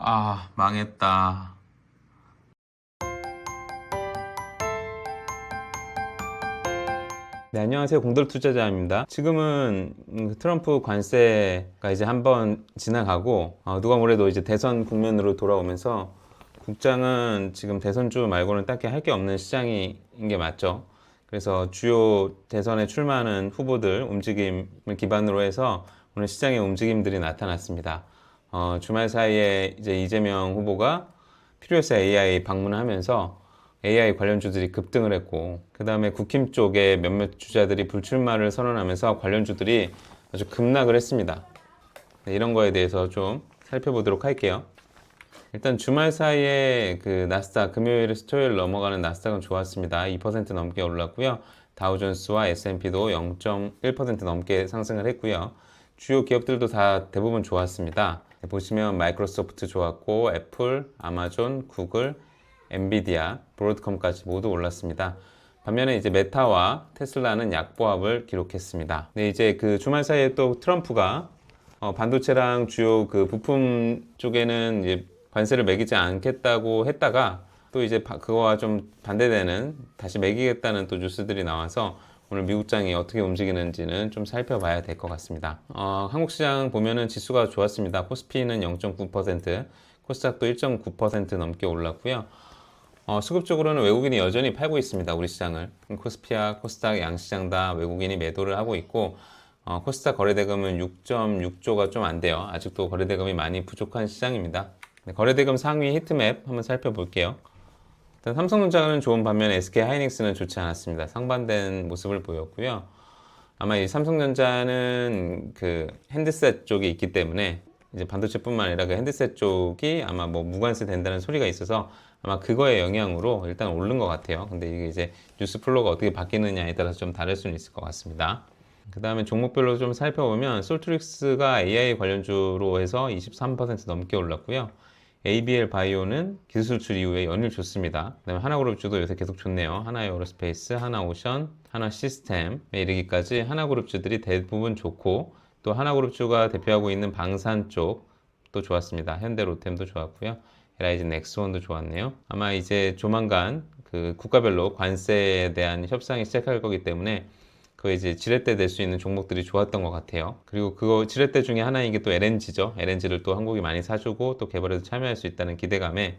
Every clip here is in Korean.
아, 망했다. 네, 안녕하세요. 공돌 투자자입니다. 지금은 트럼프 관세가 이제 한번 지나가고 누가 뭐래도 이제 대선 국면으로 돌아오면서 국장은 지금 대선주 말고는 딱히 할 게 없는 시장인 게 맞죠. 그래서 주요 대선에 출마하는 후보들 움직임을 기반으로 해서 오늘 시장의 움직임들이 나타났습니다. 주말 사이에 이제 이재명 후보가 필요해서 AI 방문하면서 AI 관련주들이 급등을 했고, 그 다음에 국힘 쪽에 몇몇 주자들이 불출마를 선언하면서 관련주들이 아주 급락을 했습니다. 네, 이런 거에 대해서 좀 살펴보도록 할게요. 일단 주말 사이에 그 나스닥, 금요일에서 토요일 넘어가는 나스닥은 좋았습니다. 2% 넘게 올랐고요. 다우존스와 S&P도 0.1% 넘게 상승을 했고요. 주요 기업들도 다 대부분 좋았습니다. 보시면 마이크로소프트 좋았고, 애플, 아마존, 구글, 엔비디아, 브로드컴까지 모두 올랐습니다. 반면에 이제 메타와 테슬라는 약보합을 기록했습니다. 네, 이제 그 주말 사이에 또 트럼프가 반도체랑 주요 그 부품 쪽에는 이제 관세를 매기지 않겠다고 했다가 또 이제 그거와 좀 반대되는 다시 매기겠다는 또 뉴스들이 나와서 오늘 미국장이 어떻게 움직이는지는 좀 살펴봐야 될 것 같습니다. 한국 시장 보면은 지수가 좋았습니다. 코스피는 0.9%, 코스닥도 1.9% 넘게 올랐고요. 수급적으로는 외국인이 여전히 팔고 있습니다. 우리 시장을. 코스피와 코스닥 양시장 다 외국인이 매도를 하고 있고, 코스닥 거래대금은 6.6조가 좀 안 돼요. 아직도 거래대금이 많이 부족한 시장입니다. 네, 거래대금 상위 히트맵 한번 살펴볼게요. 일단 삼성전자는 좋은 반면 SK하이닉스는 좋지 않았습니다. 상반된 모습을 보였고요. 아마 이 삼성전자는 그 핸드셋 쪽이 있기 때문에 이제 반도체뿐만 아니라 그 핸드셋 쪽이 아마 뭐 무관세 된다는 소리가 있어서 아마 그거의 영향으로 일단 오른 것 같아요. 근데 이게 이제 뉴스 플로우가 어떻게 바뀌느냐에 따라서 좀 다를 수는 있을 것 같습니다. 그 다음에 종목별로 좀 살펴보면 솔트릭스가 AI 관련주로 해서 23% 넘게 올랐고요. ABL 바이오는 기술 수출 이후에 연일 좋습니다. 그 다음에 하나그룹주도 요새 계속 좋네요. 하나에어로스페이스, 하나오션, 하나시스템에 이르기까지 하나그룹주들이 대부분 좋고, 또 하나그룹주가 대표하고 있는 방산 쪽도 좋았습니다. 현대로템도 좋았고요. LIG 넥스원도 좋았네요. 아마 이제 조만간 그 국가별로 관세에 대한 협상이 시작할 거기 때문에 그 이제 지렛대 될 수 있는 종목들이 좋았던 것 같아요. 그리고 그거 지렛대 중에 하나인 게 또 LNG죠. LNG를 또 한국이 많이 사주고 또 개발에서 참여할 수 있다는 기대감에,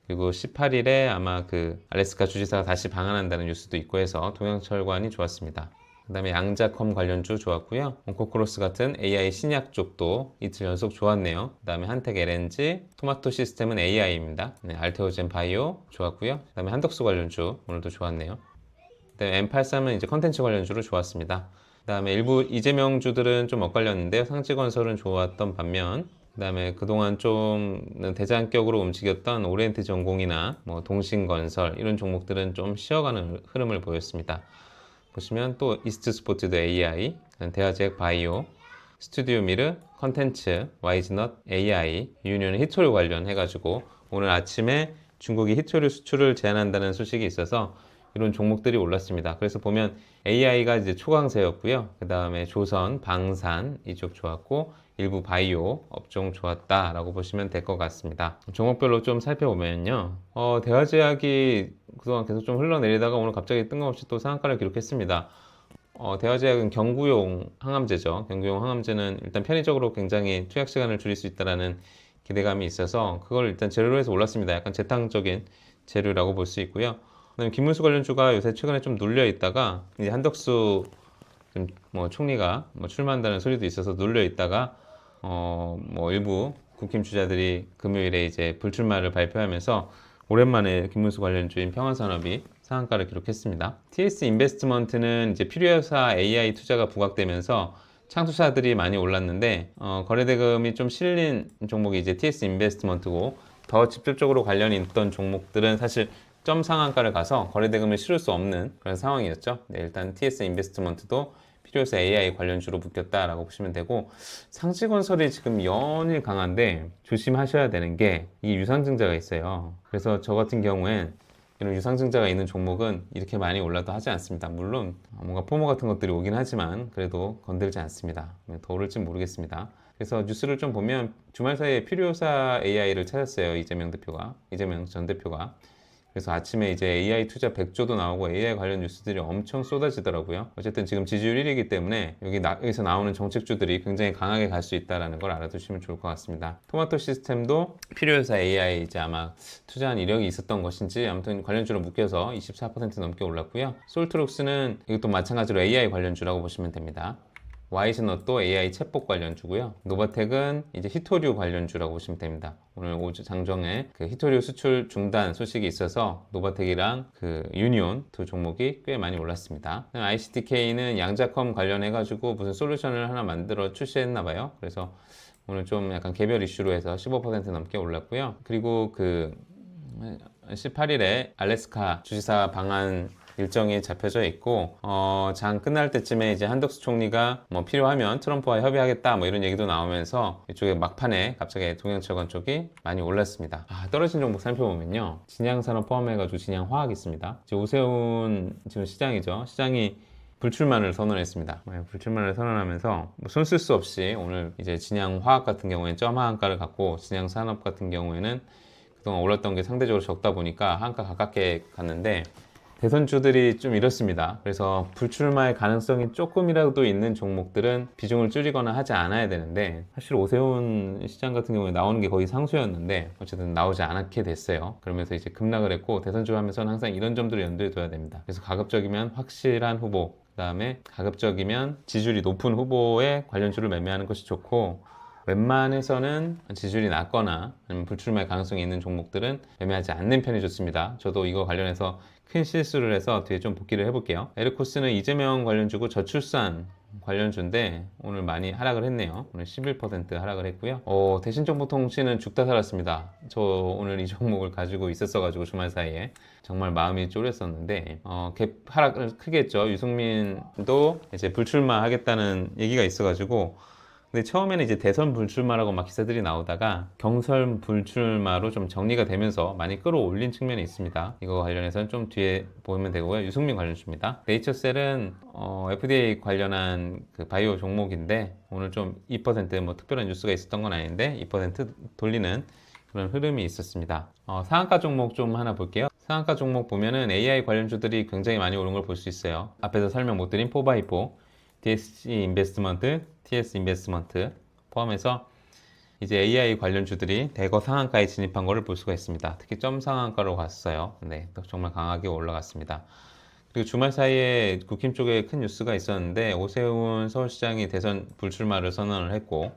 그리고 18일에 아마 그 알래스카 주지사가 다시 방한한다는 뉴스도 있고 해서 동양철관이 좋았습니다. 그 다음에 양자컴 관련주 좋았고요. 온코크로스 같은 AI 신약 쪽도 이틀 연속 좋았네요. 그 다음에 한택 LNG, 토마토 시스템은 AI입니다. 네, 알테오젠 바이오 좋았고요. 그 다음에 한덕수 관련주 오늘도 좋았네요. 그다음에 M83은 이제 컨텐츠 관련주로 좋았습니다. 그다음에 일부 이재명 주들은 좀 엇갈렸는데요. 상지건설은 좋았던 반면, 그다음에 그동안 좀 대장격으로 움직였던 오리엔트 전공이나 뭐 동신건설 이런 종목들은 좀 쉬어가는 흐름을 보였습니다. 보시면 또 이스트 스포츠도 AI, 대화제약 바이오, 스튜디오 미르, 컨텐츠, 와이즈넛, AI, 유니온 히토류 관련해가지고 오늘 아침에 중국이 히토류 수출을 제한한다는 소식이 있어서 이런 종목들이 올랐습니다. 그래서 보면 AI가 이제 초강세였고요. 그 다음에 조선, 방산 이쪽 좋았고 일부 바이오 업종 좋았다라고 보시면 될 것 같습니다. 종목별로 좀 살펴보면요. 대화제약이 그동안 계속 좀 흘러내리다가 오늘 갑자기 뜬금없이 또 상한가를 기록했습니다. 대화제약은 경구용 항암제죠. 경구용 항암제는 일단 편의적으로 굉장히 투약 시간을 줄일 수 있다는 기대감이 있어서 그걸 일단 재료로 해서 올랐습니다. 약간 재탕적인 재료라고 볼 수 있고요. 그다음에 김문수 관련주가 요새 최근에 좀 눌려 있다가 이제 한덕수 뭐 총리가 뭐 출마한다는 소리도 있어서 눌려 있다가 뭐 일부 국힘 주자들이 금요일에 이제 불출마를 발표하면서 오랜만에 김문수 관련주인 평안산업이 상한가를 기록했습니다. TS 인베스트먼트는 이제 필요회사 AI 투자가 부각되면서 창투자들이 많이 올랐는데 거래대금이 좀 실린 종목이 이제 TS 인베스트먼트고, 더 직접적으로 관련이 있던 종목들은 사실 점 상한가를 가서 거래대금을 실을 수 없는 그런 상황이었죠. 네, 일단 TS 인베스트먼트도 필요해서 AI 관련주로 묶였다라고 보시면 되고, 상지건설이 지금 연일 강한데 조심하셔야 되는 게 이게 유상증자가 있어요. 그래서 저 같은 경우엔 이런 유상증자가 있는 종목은 이렇게 많이 올라도 하지 않습니다. 물론 뭔가 포모 같은 것들이 오긴 하지만 그래도 건들지 않습니다. 더 오를지 모르겠습니다. 그래서 뉴스를 좀 보면 주말 사이에 필요사 AI를 찾았어요. 이재명 전 대표가. 그래서 아침에 이제 AI 투자 100조도 나오고 AI 관련 뉴스들이 엄청 쏟아지더라고요. 어쨌든 지금 지지율 1위이기 때문에 여기서 나오는 정책주들이 굉장히 강하게 갈 수 있다는 걸 알아두시면 좋을 것 같습니다. 토마토 시스템도 필요회사 AI 이제 아마 투자한 이력이 있었던 것인지 아무튼 관련주로 묶여서 24% 넘게 올랐고요. 솔트룩스는 이것도 마찬가지로 AI 관련주라고 보시면 됩니다. 와이즈넛도 AI 챗봇 관련주고요. 노바텍은 이제 히토류 관련주라고 보시면 됩니다. 오늘 장정에 그 히토류 수출 중단 소식이 있어서 노바텍이랑 그 유니온 두 종목이 꽤 많이 올랐습니다. ICTK는 양자컴 관련해가지고 무슨 솔루션을 하나 만들어 출시했나봐요. 그래서 오늘 좀 약간 개별 이슈로 해서 15% 넘게 올랐고요. 그리고 그 18일에 알래스카 주지사 방한 일정이 잡혀져 있고 장 끝날 때쯤에 이제 한덕수 총리가 뭐 필요하면 트럼프와 협의하겠다 뭐 이런 얘기도 나오면서 이쪽에 막판에 갑자기 동양철강 쪽이 많이 올랐습니다. 떨어진 종목 살펴보면요, 진양산업 포함해가지고 진양화학 있습니다. 지금 오세훈 지금 시장이죠. 시장이 불출마를 선언했습니다. 불출마를 선언하면서 손 쓸 수 없이 오늘 이제 진양화학 같은 경우에는 점하한가를 갖고, 진양산업 같은 경우에는 그동안 올랐던 게 상대적으로 적다 보니까 한가 가깝게 갔는데, 대선주들이 좀 이렇습니다. 그래서 불출마의 가능성이 조금이라도 있는 종목들은 비중을 줄이거나 하지 않아야 되는데, 사실 오세훈 시장 같은 경우에 나오는 게 거의 상수였는데 어쨌든 나오지 않게 됐어요. 그러면서 이제 급락을 했고, 대선주 하면서는 항상 이런 점들을 염두에 둬야 됩니다. 그래서 가급적이면 확실한 후보, 그 다음에 가급적이면 지지율이 높은 후보의 관련주를 매매하는 것이 좋고, 웬만해서는 지지율이 낮거나 아니면 불출마의 가능성이 있는 종목들은 매매하지 않는 편이 좋습니다. 저도 이거 관련해서 큰 실수를 해서 뒤에 좀 복기를 해볼게요. 에르코스는 이재명 관련주고 저출산 관련주인데 오늘 많이 하락을 했네요. 오늘 11% 하락을 했고요. 대신정보통신은 죽다 살았습니다. 저 오늘 이 종목을 가지고 있었어가지고 주말 사이에 정말 마음이 쫄였었는데 갭 하락을 크게 했죠. 유승민도 이제 불출마 하겠다는 얘기가 있어가지고, 근데 처음에는 이제 대선 불출마라고 막 기사들이 나오다가 경선 불출마로 좀 정리가 되면서 많이 끌어올린 측면이 있습니다. 이거 관련해서는 좀 뒤에 보면 되고요. 유승민 관련주입니다. 네이처셀은 FDA 관련한 그 바이오 종목인데 오늘 좀 2% 특별한 뉴스가 있었던 건 아닌데 2% 돌리는 그런 흐름이 있었습니다. 상한가 종목 좀 하나 볼게요. 상한가 종목 보면은 AI 관련주들이 굉장히 많이 오른 걸 볼 수 있어요. 앞에서 설명 못 드린 4x4, DSC 인베스트먼트, TS 인베스트먼트 포함해서 이제 AI 관련주들이 대거 상한가에 진입한 것을 볼 수가 있습니다. 특히 점 상한가로 갔어요. 네, 정말 강하게 올라갔습니다. 그리고 주말 사이에 국힘 쪽에 큰 뉴스가 있었는데, 오세훈 서울시장이 대선 불출마를 선언을 했고,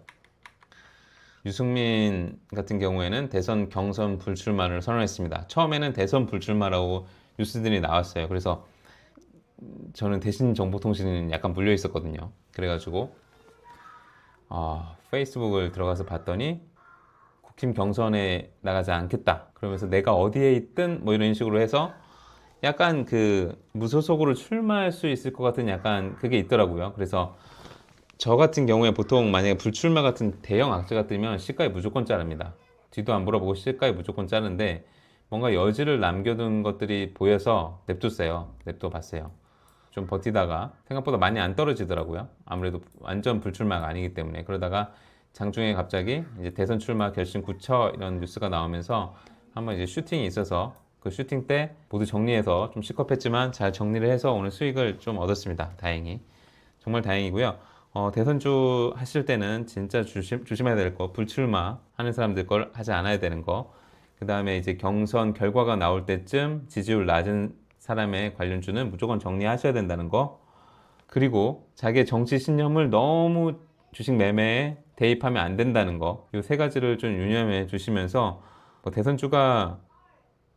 유승민 같은 경우에는 대선 경선 불출마를 선언했습니다. 처음에는 대선 불출마라고 뉴스들이 나왔어요. 그래서 저는 대신 정보통신은 약간 물려 있었거든요. 그래가지고 페이스북을 들어가서 봤더니 국힘 경선에 나가지 않겠다, 그러면서 내가 어디에 있든 뭐 이런 식으로 해서 약간 그 무소속으로 출마할 수 있을 것 같은 약간 그게 있더라고요. 그래서 저 같은 경우에 보통 만약에 불출마 같은 대형 악재가 뜨면 시가에 무조건 자릅니다. 뒤도 안 물어보고 시가에 무조건 자르는데, 뭔가 여지를 남겨둔 것들이 보여서 냅둬봤어요. 좀 버티다가 생각보다 많이 안 떨어지더라고요. 아무래도 완전 불출마가 아니기 때문에. 그러다가 장중에 갑자기 이제 대선 출마 결심 굳혀 이런 뉴스가 나오면서 한번 이제 슈팅이 있어서 그 슈팅 때 모두 정리해서 좀 시겁했지만 잘 정리를 해서 오늘 수익을 좀 얻었습니다. 다행히. 정말 다행이고요. 대선주 하실 때는 진짜 조심해야 될 거, 불출마 하는 사람들 걸 하지 않아야 되는 거, 그 다음에 이제 경선 결과가 나올 때쯤 지지율 낮은 사람의 관련주는 무조건 정리하셔야 된다는 거, 그리고 자기의 정치 신념을 너무 주식 매매에 대입하면 안 된다는 거, 이 세 가지를 좀 유념해 주시면서 대선주가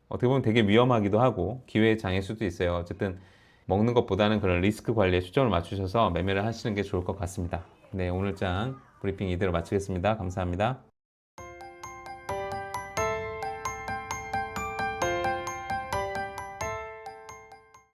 어떻게 보면 되게 위험하기도 하고 기회의 장일 수도 있어요. 어쨌든 먹는 것보다는 그런 리스크 관리에 초점을 맞추셔서 매매를 하시는 게 좋을 것 같습니다. 네, 오늘 장 브리핑 이대로 마치겠습니다. 감사합니다.